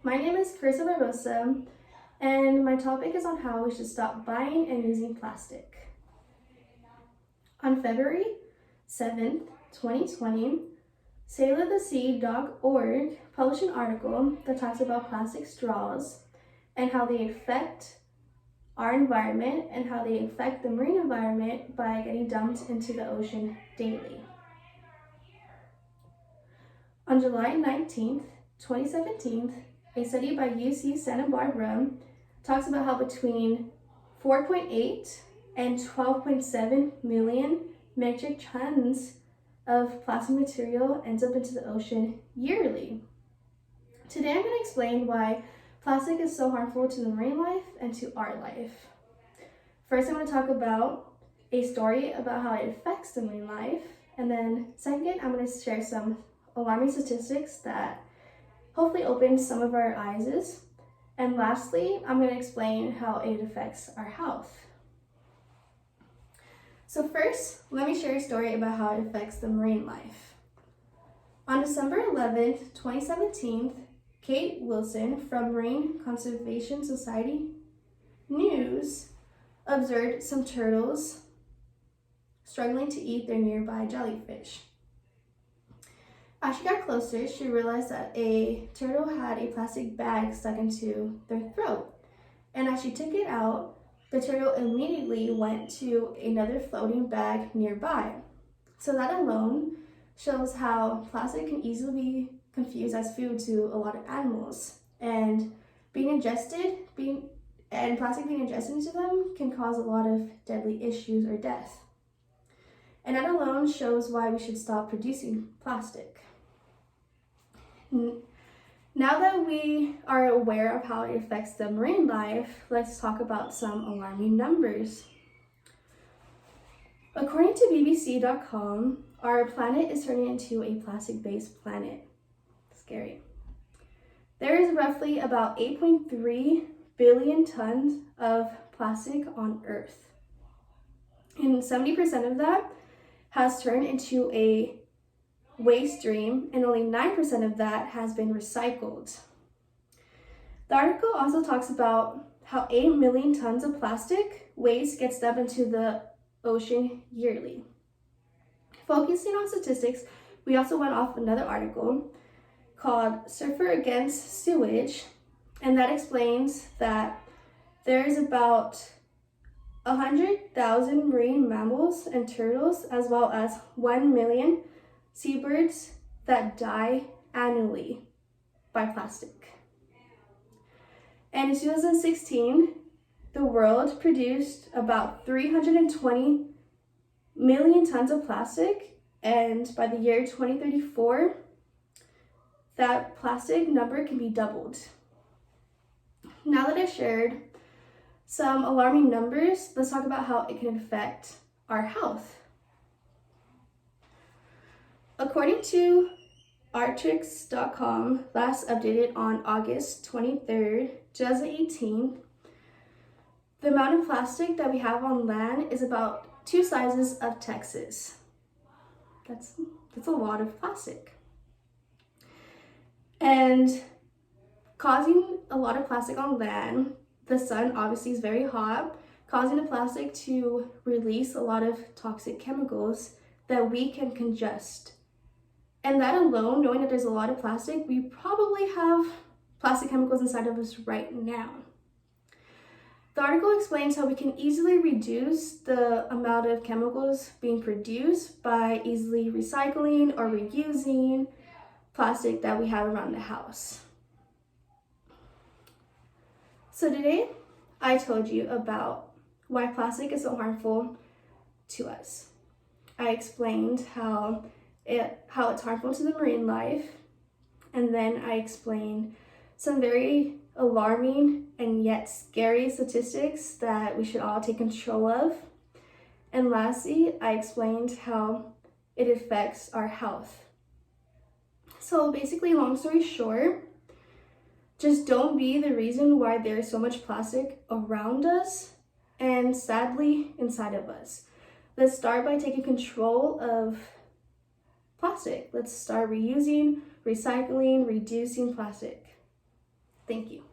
My name is Kerissa Barbosa, and my topic is on how we should stop buying and using plastic. On February 7th, 2020, SaveTheSea.org published an article that talks about plastic straws and how they affect our environment and how they affect the marine environment by getting dumped into the ocean daily. On July 19th, 2017, a study by UC Santa Barbara talks about how between 4.8 and 12.7 million metric tons of plastic material ends up into the ocean yearly. Today I'm going to explain why plastic is so harmful to the marine life and to our life. First, I'm going to talk about a story about how it affects the marine life, and then second, I'm going to share some alarming statistics that hopefully open some of our eyes. And lastly, I'm going to explain how it affects our health. So first, let me share a story about how it affects the marine life. On December 11th, 2017, Kate Wilson from Marine Conservation Society News observed some turtles struggling to eat their nearby jellyfish. As she got closer, she realized that a turtle had a plastic bag stuck into their throat. And as she took it out, the turtle immediately went to another floating bag nearby. So that alone shows how plastic can easily be confused as food to a lot of animals. And plastic being ingested into them can cause a lot of deadly issues or death. And that alone shows why we should stop producing plastic. Now that we are aware of how it affects the marine life, let's talk about some alarming numbers. According to BBC.com, our planet is turning into a plastic-based planet. Scary. There is roughly about 8.3 billion tons of plastic on Earth. And 70% of that has turned into a waste stream, and only 9% of that has been recycled. The article also talks about how 8 million tons of plastic waste gets dumped into the ocean yearly. Focusing on statistics, we also went off another article called Surfer Against Sewage, and that explains that there's about 100,000 marine mammals and turtles, as well as 1 million seabirds that die annually by plastic. And in 2016, the world produced about 320 million tons of plastic, and by the year 2034, that plastic number can be doubled. Now that I shared some alarming numbers, let's talk about how it can affect our health. According to Arctics.com, last updated on August 23rd, 2018, the amount of plastic that we have on land is about 2 sizes of Texas. That's a lot of plastic. And causing a lot of plastic on land, the sun obviously is very hot, causing the plastic to release a lot of toxic chemicals that we can ingest. And that alone, knowing that there's a lot of plastic, we probably have plastic chemicals inside of us right now. The article explains how we can easily reduce the amount of chemicals being produced by easily recycling or reusing plastic that we have around the house. So today, I told you about why plastic is so harmful to us. I explained how it's harmful to the marine life, and then I explained some very alarming and yet scary statistics that we should all take control of. And lastly, I explained how it affects our health. So basically, long story short, just don't be the reason why there's so much plastic around us and sadly inside of us. Let's start by taking control of plastic. Let's start reusing, recycling, reducing plastic. Thank you.